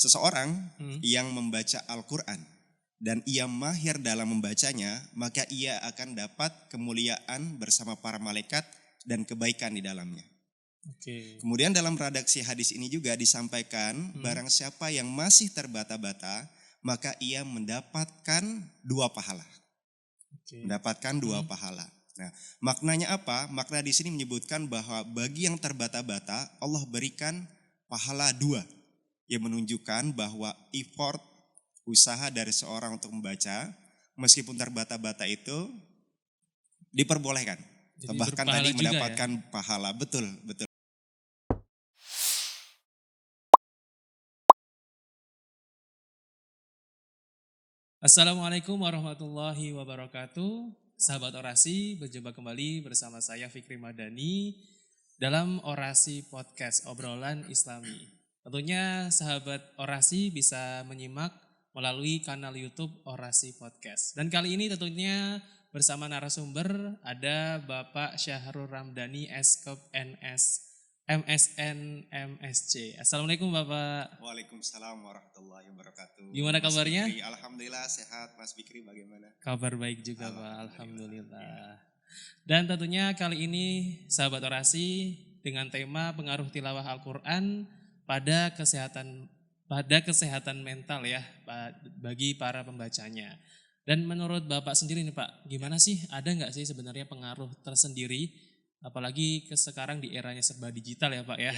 Seseorang Hmm. yang membaca Al-Quran dan ia mahir dalam membacanya, maka ia akan dapat kemuliaan bersama para malaikat dan kebaikan di dalamnya. Oke. Kemudian dalam redaksi hadis ini juga disampaikan barang siapa yang masih terbata-bata, maka ia mendapatkan 2 pahala. Oke. Mendapatkan 2 pahala. Nah, maknanya apa? Makna di sini menyebutkan bahwa bagi yang terbata-bata, Allah berikan pahala 2. Yang menunjukkan bahwa effort, usaha dari seorang untuk membaca, meskipun terbata-bata itu diperbolehkan. Jadi Bahkan berpahala tadi juga ya. mendapatkan pahala. Betul, betul. Assalamualaikum warahmatullahi wabarakatuh. Sahabat orasi, berjumpa kembali bersama saya Fikri Madani dalam Orasi Podcast Obrolan Islami. Tentunya sahabat orasi bisa menyimak melalui kanal YouTube Orasi Podcast. Dan kali ini tentunya bersama narasumber ada Bapak Syahrul Ramdhani Eskop NS MSN MSC. Assalamualaikum Bapak. Waalaikumsalam warahmatullahi wabarakatuh. Gimana Mas kabarnya? Fikri, alhamdulillah sehat. Mas Fikri bagaimana? Kabar baik juga Pak, Alhamdulillah. Alhamdulillah. Dan tentunya kali ini sahabat orasi dengan tema pengaruh tilawah Al-Quran pada kesehatan mental ya bagi para pembacanya. Dan menurut Bapak sendiri nih Pak, gimana sih, ada nggak sih sebenarnya pengaruh tersendiri, apalagi sekarang di eranya serba digital ya Pak ya,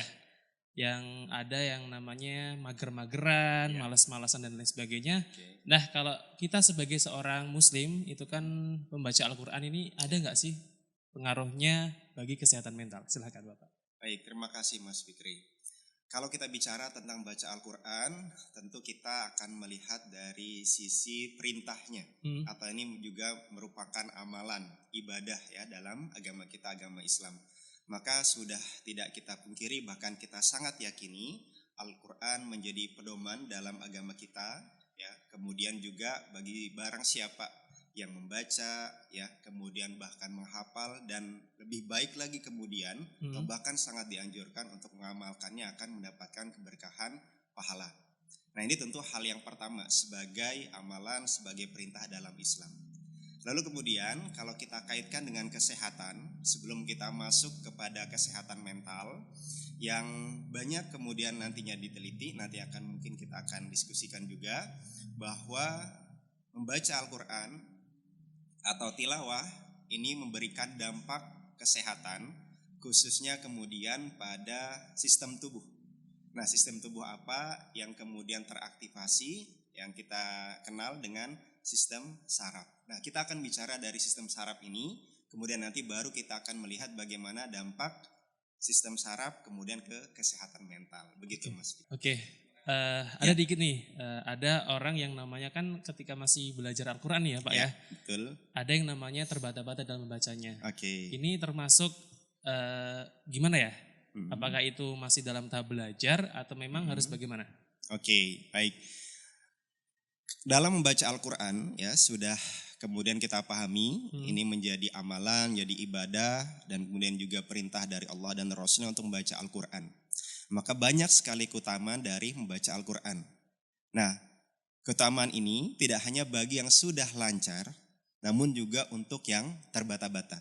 yang ada yang namanya mager-mageran, malas-malasan dan lain sebagainya. Nah, kalau kita sebagai seorang muslim itu kan membaca Al-Quran ini ada nggak sih pengaruhnya bagi kesehatan mental? Silakan Bapak. Baik, terima kasih Mas Fikri. Kalau kita bicara tentang baca Al-Quran, tentu kita akan melihat dari sisi perintahnya. Atau ini juga merupakan amalan, ibadah ya dalam agama kita, agama Islam. Maka sudah tidak kita pungkiri, bahkan kita sangat yakini Al-Quran menjadi pedoman dalam agama kita. Ya, kemudian juga bagi barang siapa yang membaca, ya, kemudian bahkan menghafal dan lebih baik lagi kemudian, atau bahkan sangat dianjurkan untuk mengamalkannya akan mendapatkan keberkahan pahala. Nah, ini tentu hal yang pertama sebagai amalan, sebagai perintah dalam Islam. Lalu kemudian kalau kita kaitkan dengan kesehatan, sebelum kita masuk kepada kesehatan mental yang banyak kemudian nantinya diteliti, nanti mungkin kita akan diskusikan juga bahwa membaca Al-Quran atau tilawah ini memberikan dampak kesehatan khususnya kemudian pada sistem tubuh. Nah, sistem tubuh apa yang kemudian teraktivasi yang kita kenal dengan sistem saraf. Nah, kita akan bicara dari sistem saraf ini, kemudian nanti baru kita akan melihat bagaimana dampak sistem saraf kemudian ke kesehatan mental. Begitu Mas. Oke. Ada dikit nih, ada orang yang namanya kan ketika masih belajar Al-Quran nih ya Pak ya. Betul. Ada yang namanya terbata-bata dalam membacanya. Oke. Ini termasuk gimana ya? Apakah itu masih dalam tahap belajar atau memang harus bagaimana? Oke, baik. Dalam membaca Al-Quran ya sudah kemudian kita pahami ini menjadi amalan, jadi ibadah dan kemudian juga perintah dari Allah dan Rasulnya untuk membaca Al-Quran. Maka banyak sekali keutamaan dari membaca Al-Quran. Nah, keutamaan ini tidak hanya bagi yang sudah lancar, namun juga untuk yang terbata-bata.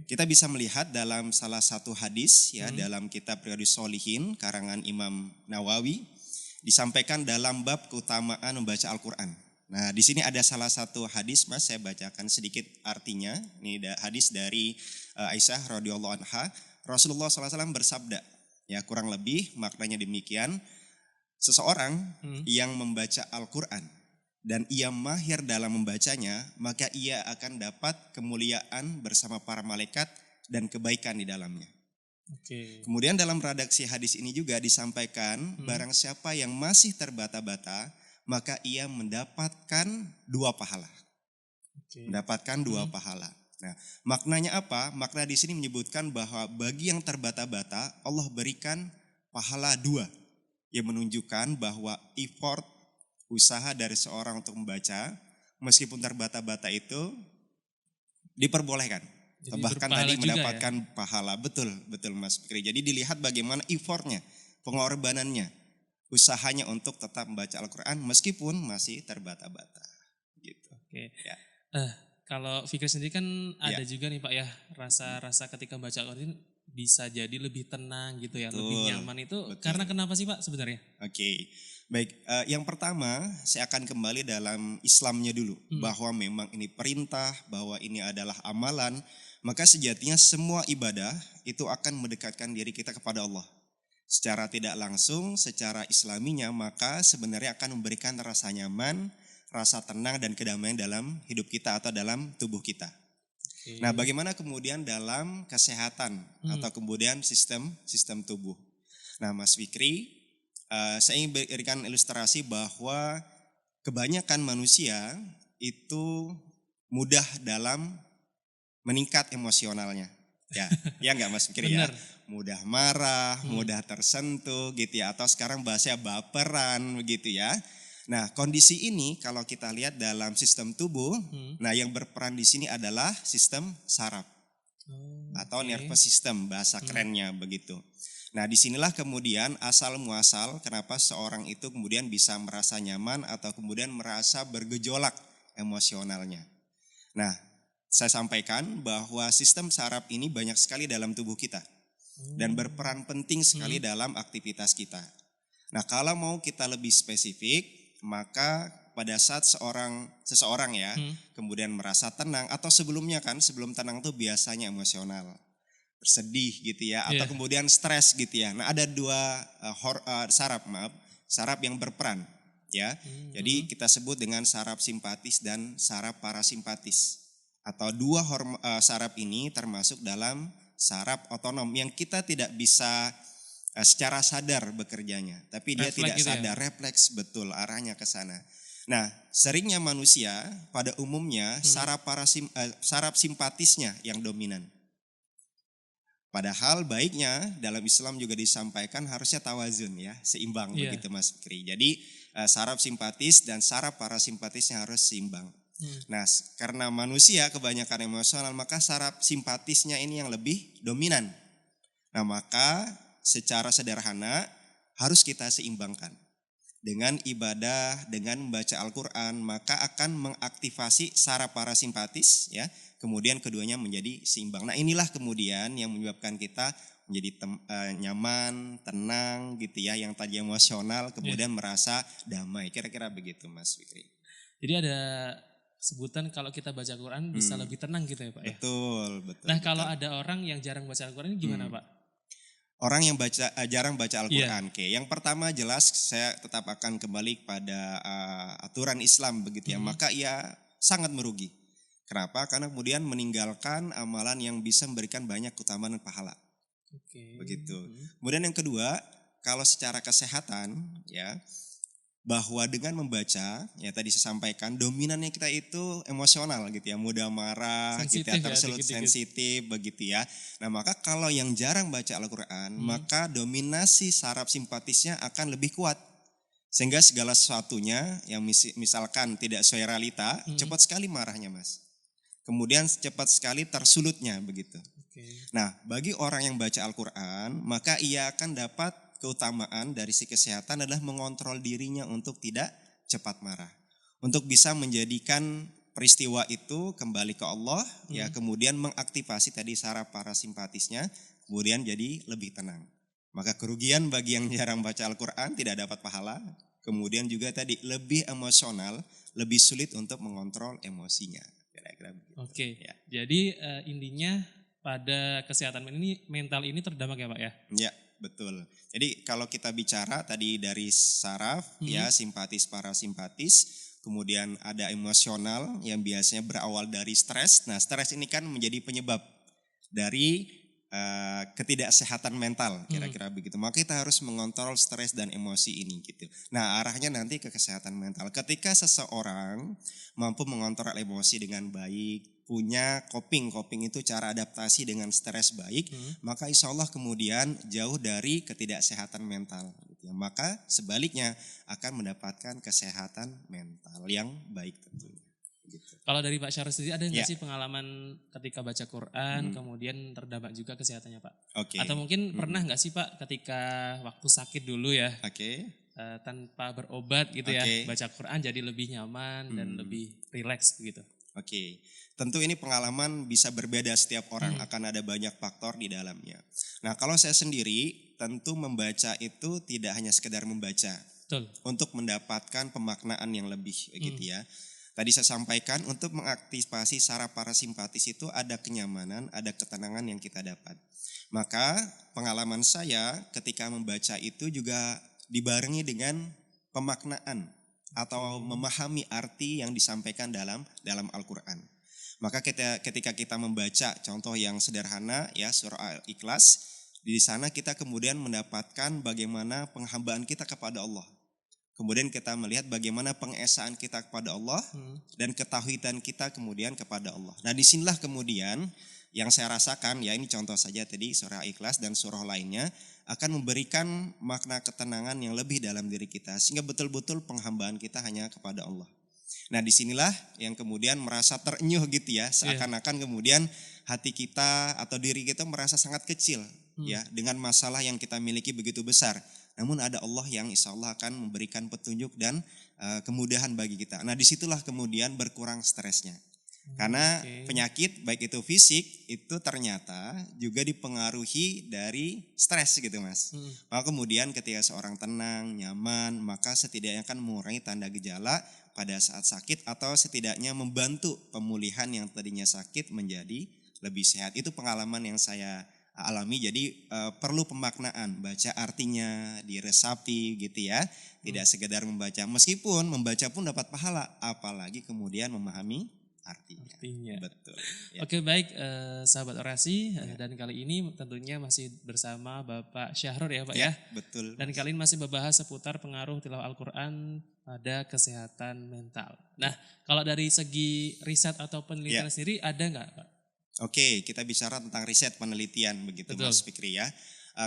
Kita bisa melihat dalam salah satu hadis ya dalam kitab Riyadhus Shalihin karangan Imam Nawawi disampaikan dalam bab keutamaan membaca Al-Quran. Nah, di sini ada salah satu hadis Mas, saya bacakan sedikit artinya. Ini hadis dari Aisyah radhiyallahu anha. Rasulullah SAW bersabda, ya kurang lebih maknanya demikian. Seseorang yang membaca Al-Quran dan ia mahir dalam membacanya, maka ia akan dapat kemuliaan bersama para malaikat dan kebaikan di dalamnya. Kemudian dalam redaksi hadis ini juga disampaikan barang siapa yang masih terbata-bata, maka ia mendapatkan 2 pahala. Mendapatkan 2 pahala. Nah, maknanya apa? Makna di sini menyebutkan bahwa bagi yang terbata-bata, Allah berikan pahala 2. Yang menunjukkan bahwa effort, usaha dari seorang untuk membaca, meskipun terbata-bata itu diperbolehkan. Jadi Bahkan berpahala tadi juga mendapatkan pahala. Betul Mas Fikri. Jadi dilihat bagaimana effortnya, pengorbanannya. usahanya untuk tetap membaca Al-Quran meskipun masih terbata-bata. Gitu. Oke. Ya. Kalau Fikri sendiri kan ada Ya. juga nih Pak ya, rasa-rasa ketika baca Al-Quran bisa jadi lebih tenang gitu ya, lebih Betul, nyaman itu betul. karena kenapa sih Pak sebenarnya? Oke, baik. Yang pertama saya akan kembali dalam Islamnya dulu, bahwa memang ini perintah, bahwa ini adalah amalan, maka sejatinya semua ibadah itu akan mendekatkan diri kita kepada Allah. Secara tidak langsung, secara islaminya, maka sebenarnya akan memberikan rasa nyaman, rasa tenang dan kedamaian dalam hidup kita atau dalam tubuh kita. Oke. Nah, bagaimana kemudian dalam kesehatan atau kemudian sistem tubuh? Nah, Mas Fikri, saya ingin berikan ilustrasi bahwa kebanyakan manusia itu mudah dalam meningkat emosionalnya. Ya nggak Mas Fikri ya? Benar. Mudah marah, mudah tersentuh gitu ya. Atau sekarang bahasanya baperan begitu ya. Nah, kondisi ini kalau kita lihat dalam sistem tubuh, nah yang berperan di sini adalah sistem saraf atau nervous system bahasa kerennya begitu. Nah, disinilah kemudian asal muasal kenapa seorang itu kemudian bisa merasa nyaman atau kemudian merasa bergejolak emosionalnya. Nah, saya sampaikan bahwa sistem saraf ini banyak sekali dalam tubuh kita dan berperan penting sekali dalam aktivitas kita. Nah, kalau mau kita lebih spesifik, maka pada saat seseorang ya kemudian merasa tenang atau sebelumnya kan sebelum tenang tuh biasanya emosional, bersedih gitu ya atau kemudian stres gitu ya. Nah, ada dua saraf yang berperan ya. Jadi kita sebut dengan saraf simpatis dan saraf parasimpatis. Atau dua saraf ini termasuk dalam saraf otonom yang kita tidak bisa secara sadar bekerjanya, tapi dia Refleks tidak gitu ya? sadar, refleks betul arahnya ke sana. Nah, seringnya manusia pada umumnya saraf simpatisnya yang dominan. Padahal baiknya dalam Islam juga disampaikan harusnya tawazun ya, seimbang begitu Mas Fikri. Jadi saraf simpatis dan saraf parasimpatisnya harus seimbang. Nah, karena manusia kebanyakan emosional, maka saraf simpatisnya ini yang lebih dominan. Nah, maka secara sederhana harus kita seimbangkan. Dengan ibadah, dengan membaca Al-Quran, maka akan mengaktifasi saraf parasimpatis ya. Kemudian keduanya menjadi seimbang. Nah, inilah kemudian yang menyebabkan kita menjadi nyaman, tenang gitu ya. Yang tadi emosional kemudian merasa damai. Kira-kira begitu Mas Fikri. Jadi ada sebutan kalau kita baca Al-Quran bisa lebih tenang gitu ya Pak ya? Betul. Nah kalau ada orang yang jarang baca Al-Quran gimana Pak? Orang yang jarang baca Iya. Al-Quran. Oke, yang pertama jelas saya tetap akan kembali pada aturan Islam begitu ya. Maka ia sangat merugi. Kenapa? Karena kemudian meninggalkan amalan yang bisa memberikan banyak keutamaan dan pahala. Oke. Begitu. Kemudian yang kedua, kalau secara kesehatan ya, bahwa dengan membaca, ya tadi saya sampaikan dominannya kita itu emosional gitu ya, mudah marah, gitu ya, Sensitif ya, tersulut dikit-dikit. sensitif begitu ya. Nah, maka kalau yang jarang baca Al-Quran, maka dominasi saraf simpatisnya akan lebih kuat. Sehingga segala sesuatunya yang misalkan tidak sesuai realita, cepat sekali marahnya Mas. Kemudian cepat sekali tersulutnya begitu. Oke. Nah, bagi orang yang baca Al-Quran, maka ia akan dapat keutamaan dari si kesehatan adalah mengontrol dirinya untuk tidak cepat marah. Untuk bisa menjadikan peristiwa itu kembali ke Allah, ya kemudian mengaktifasi tadi saraf parasimpatisnya, kemudian jadi lebih tenang. Maka kerugian bagi yang jarang baca Al-Quran tidak dapat pahala, kemudian juga tadi lebih emosional, lebih sulit untuk mengontrol emosinya. Kira-kira begitu. Oke. Ya. Jadi intinya pada kesehatan mental ini terdampak ya Pak ya? Ya, betul. Jadi kalau kita bicara tadi dari saraf ya simpatis parasimpatis, kemudian ada emosional yang biasanya berawal dari stres. Nah, stres ini kan menjadi penyebab dari ketidaksehatan mental kira-kira begitu. Maka kita harus mengontrol stres dan emosi ini gitu. Nah, arahnya nanti ke kesehatan mental. Ketika seseorang mampu mengontrol emosi dengan baik, punya coping itu cara adaptasi dengan stres baik, maka insya Allah kemudian jauh dari ketidaksehatan mental. Gitu ya. Maka sebaliknya akan mendapatkan kesehatan mental yang baik tentunya. Gitu. Kalau dari Pak Syarul sendiri ada nggak Ya. sih pengalaman ketika baca Quran kemudian terdampak juga kesehatannya Pak? Oke. Atau mungkin pernah nggak sih Pak ketika waktu sakit dulu ya? Oke. tanpa berobat gitu ya, Oke. baca Quran jadi lebih nyaman dan lebih rileks begitu. Oke, tentu ini pengalaman bisa berbeda setiap orang, akan ada banyak faktor di dalamnya. Nah, kalau saya sendiri tentu membaca itu tidak hanya sekedar membaca, Betul. untuk mendapatkan pemaknaan yang lebih begitu ya. Tadi saya sampaikan untuk mengaktifasi saraf parasimpatis itu ada kenyamanan, ada ketenangan yang kita dapat. Maka pengalaman saya ketika membaca itu juga dibarengi dengan pemaknaan atau memahami arti yang disampaikan dalam Al-Qur'an. Maka ketika kita membaca contoh yang sederhana ya surah Al-Ikhlas, di sana kita kemudian mendapatkan bagaimana penghambaan kita kepada Allah. Kemudian kita melihat bagaimana pengesaan kita kepada Allah dan ketauhidan kita kemudian kepada Allah. Nah, disinilah kemudian yang saya rasakan ya ini contoh saja tadi surah Ikhlas dan surah lainnya akan memberikan makna ketenangan yang lebih dalam diri kita sehingga betul-betul penghambaan kita hanya kepada Allah. Nah, disinilah yang kemudian merasa terenyuh gitu ya, seakan-akan kemudian hati kita atau diri kita merasa sangat kecil ya dengan masalah yang kita miliki begitu besar. Namun ada Allah yang insya Allah akan memberikan petunjuk dan kemudahan bagi kita. Nah, disitulah kemudian berkurang stresnya. Karena penyakit baik itu fisik itu ternyata juga dipengaruhi dari stres gitu Mas. Maka kemudian ketika seorang tenang, nyaman, maka setidaknya akan mengurangi tanda gejala pada saat sakit atau setidaknya membantu pemulihan yang tadinya sakit menjadi lebih sehat. Itu pengalaman yang saya alami, jadi perlu pemaknaan, baca artinya, diresapi gitu ya. Tidak sekedar membaca, meskipun membaca pun dapat pahala, apalagi kemudian memahami artinya. Betul. Ya. Oke, baik sahabat orasi, dan kali ini tentunya masih bersama Bapak Syahrul ya Pak ya. Betul. Dan kali ini masih membahas seputar pengaruh tilawah Al-Quran pada kesehatan mental. Nah, kalau dari segi riset atau penelitian sendiri ada nggak Pak? Oke, kita bicara tentang riset penelitian begitu Mas Fikri ya.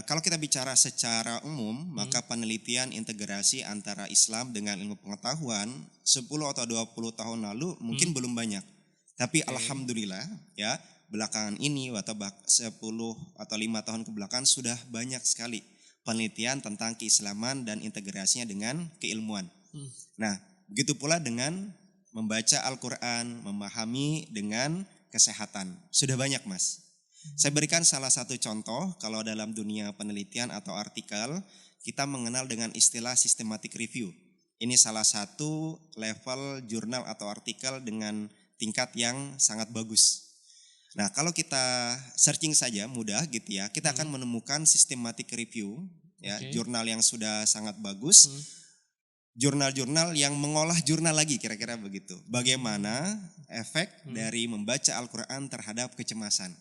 Kalau kita bicara secara umum, maka penelitian integrasi antara Islam dengan ilmu pengetahuan 10 atau 20 tahun lalu mungkin belum banyak. Tapi alhamdulillah ya, belakangan ini atau 10 atau 5 tahun kebelakang sudah banyak sekali penelitian tentang keislaman dan integrasinya dengan keilmuan. Nah, begitu pula dengan membaca Al-Quran, memahami dengan kesehatan. Sudah banyak Mas. Saya berikan salah satu contoh, kalau dalam dunia penelitian atau artikel, kita mengenal dengan istilah systematic review. Ini salah satu level jurnal atau artikel dengan tingkat yang sangat bagus. Nah, kalau kita searching saja mudah gitu ya, kita akan menemukan systematic review, ya, jurnal yang sudah sangat bagus. Jurnal-jurnal yang mengolah jurnal lagi kira-kira begitu. Bagaimana efek dari membaca Al-Quran terhadap kecemasan.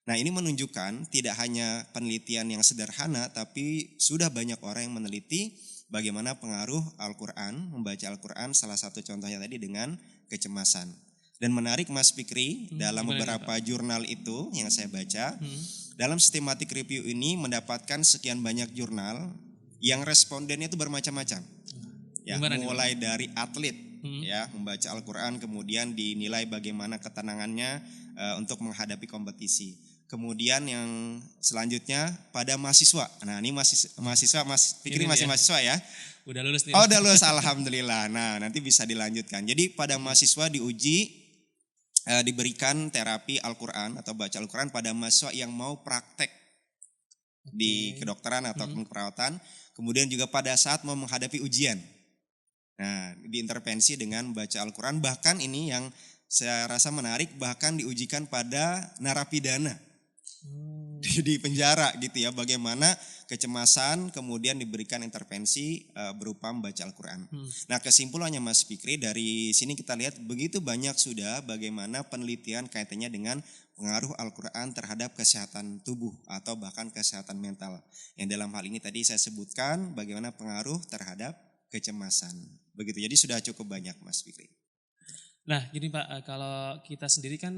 Nah, ini menunjukkan tidak hanya penelitian yang sederhana, tapi sudah banyak orang yang meneliti bagaimana pengaruh Al-Quran, membaca Al-Quran salah satu contohnya tadi dengan kecemasan. Dan menarik Mas Fikri, dalam beberapa jurnal itu yang saya baca, dalam systematic review ini mendapatkan sekian banyak jurnal yang respondennya itu bermacam-macam. Ya, mulai dari atlet ya membaca Al-Quran kemudian dinilai bagaimana ketenangannya untuk menghadapi kompetisi. Kemudian yang selanjutnya pada mahasiswa. Nah, ini mahasiswa Mas Fikri masih mahasiswa ya? Udah lulus nih. Oh, udah lulus alhamdulillah. Nah, nanti bisa dilanjutkan. Jadi pada mahasiswa diuji diberikan terapi Al-Quran atau baca Al-Quran pada mahasiswa yang mau praktek di kedokteran atau keperawatan. Kemudian juga pada saat mau menghadapi ujian. Nah, diintervensi dengan baca Al-Quran, bahkan ini yang saya rasa menarik, bahkan diujikan pada narapidana di penjara gitu ya, bagaimana kecemasan kemudian diberikan intervensi berupa membaca Al-Quran. Nah, kesimpulannya Mas Fikri, dari sini kita lihat begitu banyak sudah bagaimana penelitian kaitannya dengan pengaruh Al-Quran terhadap kesehatan tubuh atau bahkan kesehatan mental. Yang dalam hal ini tadi saya sebutkan bagaimana pengaruh terhadap kecemasan. Begitu, jadi sudah cukup banyak Mas Fikri. Nah gini Pak, kalau kita sendiri kan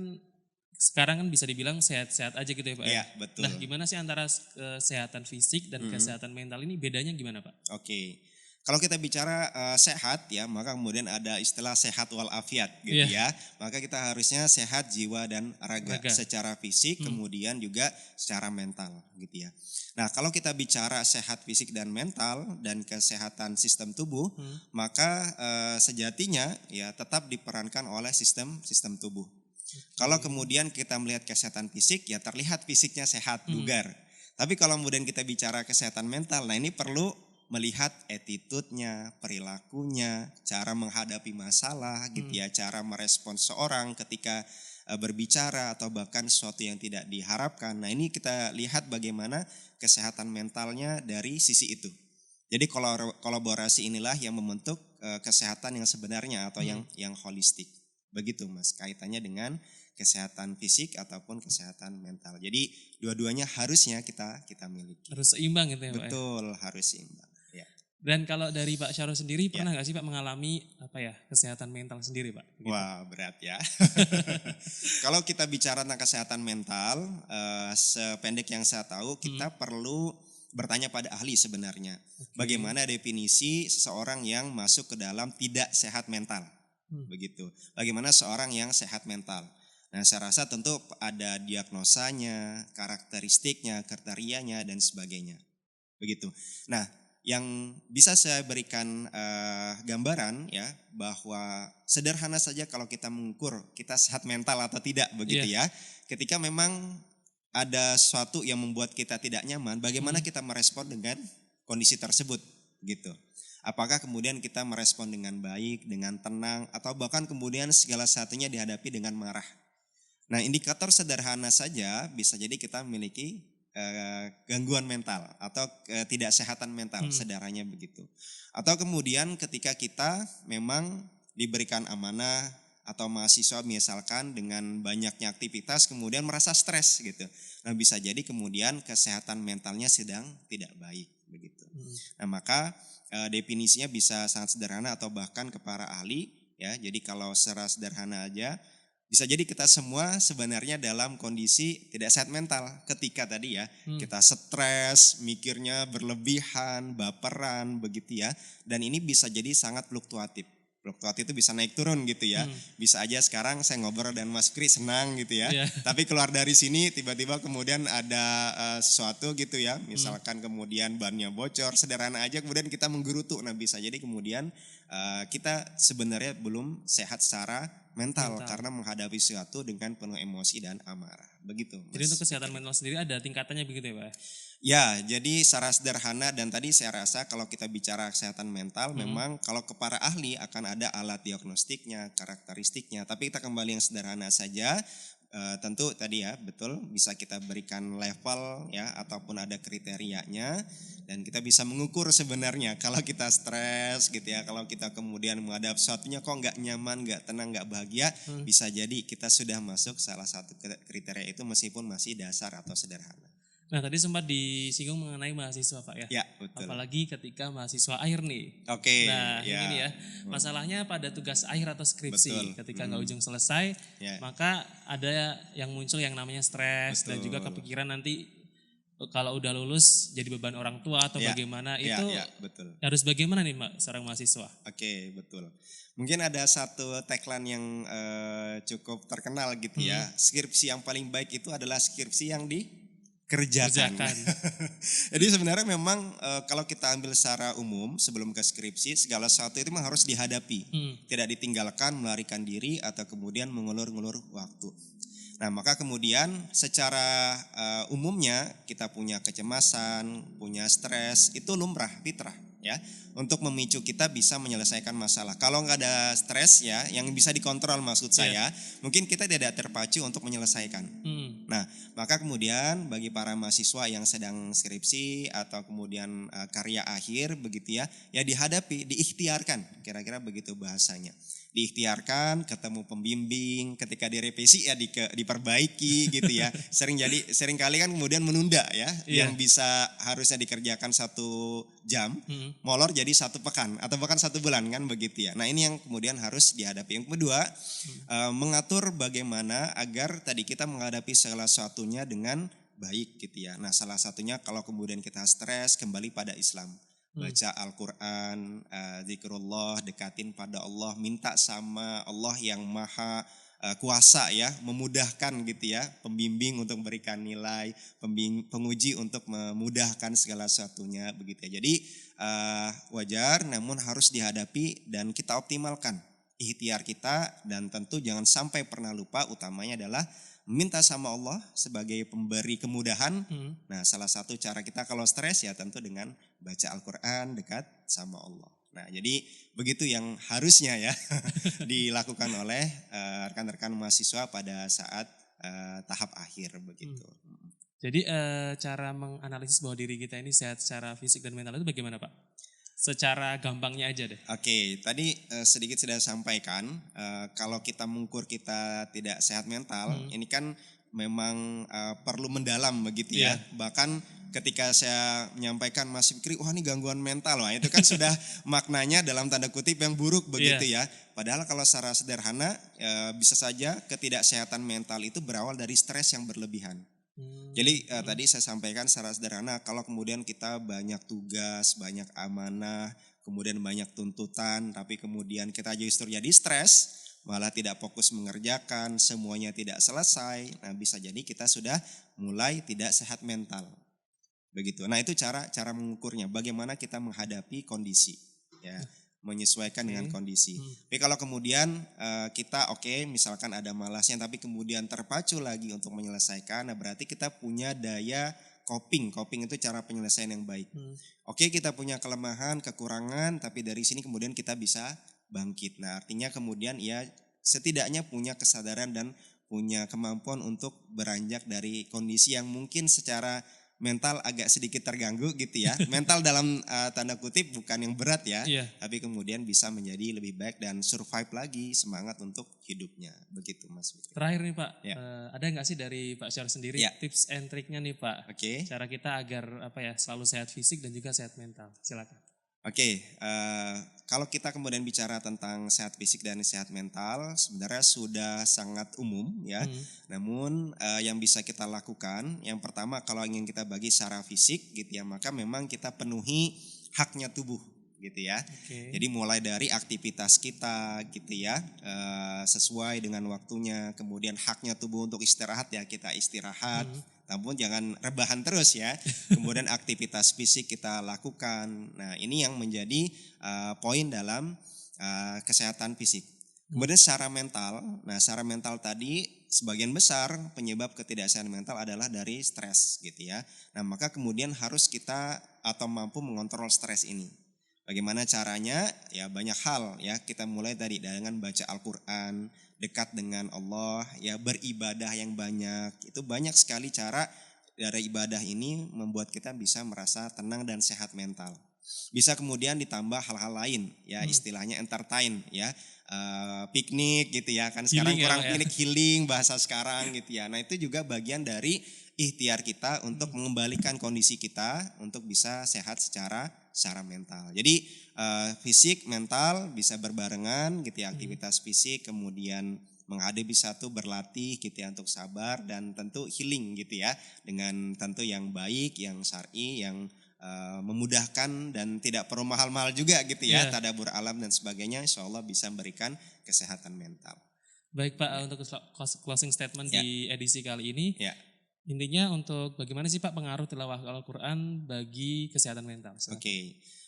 sekarang kan bisa dibilang sehat-sehat aja gitu ya Pak. Iya, betul. Nah gimana sih antara kesehatan fisik dan kesehatan mental ini bedanya gimana Pak? Oke, Kalau kita bicara sehat ya, maka kemudian ada istilah sehat walafiat gitu Iya, ya. Maka kita harusnya sehat jiwa dan raga raga. secara fisik, kemudian juga secara mental gitu ya. Nah, kalau kita bicara sehat fisik dan mental dan kesehatan sistem tubuh, maka sejatinya ya tetap diperankan oleh sistem tubuh. Kalau kemudian kita melihat kesehatan fisik, ya terlihat fisiknya sehat, bugar. Tapi kalau kemudian kita bicara kesehatan mental, nah ini perlu melihat attitude-nya, perilakunya, cara menghadapi masalah gitu ya, cara merespons seorang ketika berbicara atau bahkan sesuatu yang tidak diharapkan. Nah ini kita lihat bagaimana kesehatan mentalnya dari sisi itu. Jadi kolaborasi inilah yang membentuk kesehatan yang sebenarnya atau yang holistik. Begitu Mas, kaitannya dengan kesehatan fisik ataupun kesehatan mental. Jadi dua-duanya harusnya kita miliki. Harus seimbang gitu ya Pak ya. Betul, harus seimbang. Ya. Dan kalau dari Pak Syarul sendiri Ya. pernah nggak sih Pak mengalami kesehatan mental sendiri Pak? Gitu. Wah berat ya. Kalau kita bicara tentang kesehatan mental, sependek yang saya tahu kita perlu bertanya pada ahli sebenarnya. Bagaimana definisi seseorang yang masuk ke dalam tidak sehat mental. Begitu. Bagaimana seorang yang sehat mental. Nah saya rasa tentu ada diagnosanya, karakteristiknya, kriterianya dan sebagainya. Begitu. Nah yang bisa saya berikan gambaran ya bahwa sederhana saja kalau kita mengukur kita sehat mental atau tidak begitu ya. Ketika memang ada sesuatu yang membuat kita tidak nyaman, bagaimana kita merespon dengan kondisi tersebut gitu. Apakah kemudian kita merespon dengan baik, dengan tenang, atau bahkan kemudian segala satunya dihadapi dengan marah. Nah indikator sederhana saja bisa jadi kita memiliki gangguan mental atau ketidaksehatan mental, sederhananya begitu. Atau kemudian ketika kita memang diberikan amanah atau mahasiswa misalkan dengan banyaknya aktivitas kemudian merasa stres gitu. Nah bisa jadi kemudian kesehatan mentalnya sedang tidak baik begitu. Nah maka definisinya bisa sangat sederhana atau bahkan ke para ahli ya. Jadi kalau secara sederhana aja bisa jadi kita semua sebenarnya dalam kondisi tidak sehat mental ketika tadi ya kita stres, mikirnya berlebihan, baperan begitu ya. Dan ini bisa jadi sangat fluktuatif. Fluktuatif itu bisa naik turun gitu ya. Bisa aja sekarang saya ngobrol dan Mas Kri senang gitu ya. Tapi keluar dari sini tiba-tiba kemudian ada sesuatu gitu ya. Misalkan kemudian bannya bocor, sederhana aja kemudian kita menggerutu. Nah bisa jadi kemudian kita sebenarnya belum sehat secara mental karena menghadapi sesuatu dengan penuh emosi dan amarah. Begitu. Jadi untuk kesehatan mental sendiri ada tingkatannya begitu ya Pak? Ya, jadi secara sederhana dan tadi saya rasa kalau kita bicara kesehatan mental memang kalau ke para ahli akan ada alat diagnostiknya, karakteristiknya. Tapi kita kembali yang sederhana saja. Tentu tadi ya betul bisa kita berikan level ya ataupun ada kriterianya dan kita bisa mengukur sebenarnya kalau kita stres gitu ya, kalau kita kemudian menghadap sesuatunya kok nggak nyaman, nggak tenang, nggak bahagia, bisa jadi kita sudah masuk salah satu kriteria itu meskipun masih dasar atau sederhana. Nah tadi sempat disinggung mengenai mahasiswa Pak ya. Ya betul. Apalagi ketika mahasiswa akhir nih. Oke. Nah ya. ini ya masalahnya pada tugas akhir atau skripsi. Betul. Ketika nggak ujung selesai Ya. maka ada yang muncul yang namanya stres dan juga kepikiran nanti kalau udah lulus jadi beban orang tua atau bagaimana itu betul. harus bagaimana nih Mbak seorang mahasiswa? Oke betul. Mungkin ada satu tagline yang cukup terkenal gitu ya. Skripsi yang paling baik itu adalah skripsi yang dikerjakan. Jadi sebenarnya memang kalau kita ambil secara umum sebelum ke skripsi segala sesuatu itu memang harus dihadapi. Tidak ditinggalkan, melarikan diri atau kemudian mengulur-ngulur waktu. Nah maka kemudian secara umumnya kita punya kecemasan, punya stres, itu lumrah, fitrah ya. Untuk memicu kita bisa menyelesaikan masalah. Kalau nggak ada stres ya, yang bisa dikontrol maksud saya, mungkin kita tidak terpacu untuk menyelesaikan. Nah maka kemudian bagi para mahasiswa yang sedang skripsi atau kemudian karya akhir begitu ya, ya dihadapi, diikhtiarkan, kira-kira begitu bahasanya. Diikhtiarkan, ketemu pembimbing, ketika direvisi ya diperbaiki gitu ya. Sering kali kan kemudian menunda ya, yang bisa harusnya dikerjakan 1 jam, molor jadi 1 pekan atau bahkan 1 bulan kan begitu ya. Nah ini yang kemudian harus dihadapi. Yang kedua, mengatur bagaimana agar tadi kita menghadapi segala sesuatunya dengan baik gitu ya. Nah salah satunya kalau kemudian kita stres kembali pada Islam. baca Al-Quran, zikrullah, dekatin pada Allah, minta sama Allah yang maha kuasa ya, memudahkan gitu ya, pembimbing untuk memberikan nilai, penguji untuk memudahkan segala sesuatunya begitu ya. Jadi wajar namun harus dihadapi dan kita optimalkan ikhtiar kita, dan tentu jangan sampai pernah lupa utamanya adalah minta sama Allah sebagai pemberi kemudahan. Nah, salah satu cara kita kalau stres ya tentu dengan baca Al-Quran, dekat sama Allah. Nah, jadi begitu yang harusnya ya dilakukan oleh rekan-rekan mahasiswa pada saat tahap akhir begitu. Jadi cara menganalisis bahwa diri kita ini sehat secara fisik dan mental itu bagaimana Pak? Secara gampangnya aja deh. Oke, tadi sedikit sudah sampaikan kalau kita mengukur kita tidak sehat mental, ini kan memang perlu mendalam begitu ya. Bahkan ketika saya menyampaikan Mas Fikri, wah ini gangguan mental, wah itu kan sudah maknanya dalam tanda kutip yang buruk begitu ya. Padahal kalau secara sederhana bisa saja ketidaksehatan mental itu berawal dari stres yang berlebihan. Jadi tadi saya sampaikan secara sederhana, kalau kemudian kita banyak tugas, banyak amanah, kemudian banyak tuntutan, tapi kemudian kita justru jadi stres, malah tidak fokus mengerjakan, semuanya tidak selesai, nah bisa jadi kita sudah mulai tidak sehat mental. Begitu. Nah itu cara mengukurnya, bagaimana kita menghadapi kondisi, ya, menyesuaikan dengan kondisi. Tapi kalau kemudian kita misalkan ada malasnya, tapi kemudian terpacu lagi untuk menyelesaikan, nah berarti kita punya daya coping itu cara penyelesaian yang baik. Kita punya kelemahan, kekurangan, tapi dari sini kemudian kita bisa bangkit. Nah artinya kemudian ya setidaknya punya kesadaran dan punya kemampuan untuk beranjak dari kondisi yang mungkin secara mental agak sedikit terganggu gitu ya. Mental dalam tanda kutip bukan yang berat ya, tapi kemudian bisa menjadi lebih baik dan survive lagi, semangat untuk hidupnya. Begitu Mas Fikri. Terakhir nih Pak, ada nggak sih dari Pak Syar sendiri tips and triknya nih Pak? Cara kita agar selalu sehat fisik dan juga sehat mental. Silakan. Kalau kita kemudian bicara tentang sehat fisik dan sehat mental, sebenarnya sudah sangat umum ya. Namun yang bisa kita lakukan, yang pertama kalau ingin kita bagi secara fisik gitu ya, maka memang kita penuhi haknya tubuh gitu ya. Jadi mulai dari aktivitas kita gitu ya, sesuai dengan waktunya. Kemudian haknya tubuh untuk istirahat ya, kita istirahat. Namun jangan rebahan terus ya. Kemudian aktivitas fisik kita lakukan. Nah ini yang menjadi poin dalam kesehatan fisik. Kemudian secara mental, nah secara mental tadi sebagian besar penyebab ketidaksehatan mental adalah dari stres gitu ya. Nah maka kemudian harus kita atau mampu mengontrol stres ini. Bagaimana caranya? Ya banyak hal ya, kita mulai dari dengan baca Al-Quran, dekat dengan Allah, ya beribadah yang banyak. Itu banyak sekali cara dari ibadah ini membuat kita bisa merasa tenang dan sehat mental. Bisa kemudian ditambah hal-hal lain ya, istilahnya entertain ya, piknik gitu ya, kan sekarang Healing kurang piknik, healing bahasa sekarang gitu ya. Nah itu juga bagian dari ikhtiar kita untuk mengembalikan kondisi kita untuk bisa sehat secara mental. Jadi fisik, mental bisa berbarengan gitu ya, aktivitas fisik kemudian menghadapi satu, berlatih gitu ya untuk sabar, dan tentu healing gitu ya dengan tentu yang baik, yang syar'i, yang memudahkan dan tidak perlu mahal-mahal juga gitu ya, tadabbur alam dan sebagainya, insya Allah bisa memberikan kesehatan mental. Baik Pak, untuk closing statement di edisi kali ini, intinya untuk bagaimana sih Pak pengaruh tilawah Al-Quran bagi kesehatan mental?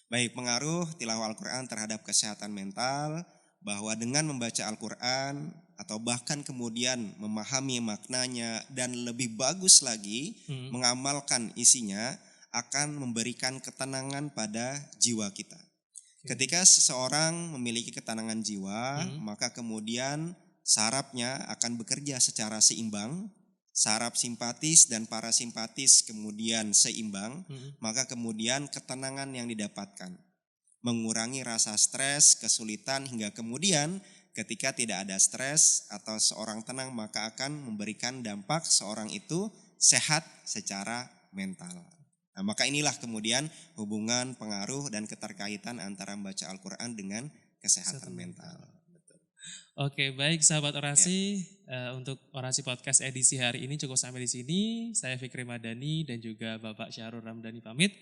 Baik, pengaruh tilawah Al-Quran terhadap kesehatan mental, bahwa dengan membaca Al-Quran atau bahkan kemudian memahami maknanya dan lebih bagus lagi mengamalkan isinya, akan memberikan ketenangan pada jiwa kita. Ketika seseorang memiliki ketenangan jiwa, maka kemudian sarafnya akan bekerja secara seimbang, saraf simpatis dan parasimpatis kemudian seimbang, maka kemudian ketenangan yang didapatkan mengurangi rasa stres, kesulitan, hingga kemudian ketika tidak ada stres atau seorang tenang, maka akan memberikan dampak seorang itu sehat secara mental. Nah, maka inilah kemudian hubungan, pengaruh, dan keterkaitan antara membaca Al-Quran dengan kesehatan mental. Betul. Oke, baik sahabat orasi, untuk orasi podcast edisi hari ini cukup sampai di sini. Saya Fikri Madani dan juga Bapak Syahrul Ramdhani pamit.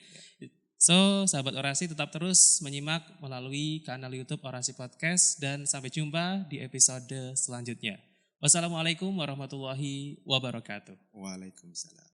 So, sahabat orasi tetap terus menyimak melalui kanal YouTube Orasi Podcast dan sampai jumpa di episode selanjutnya. Wassalamualaikum warahmatullahi wabarakatuh. Waalaikumsalam.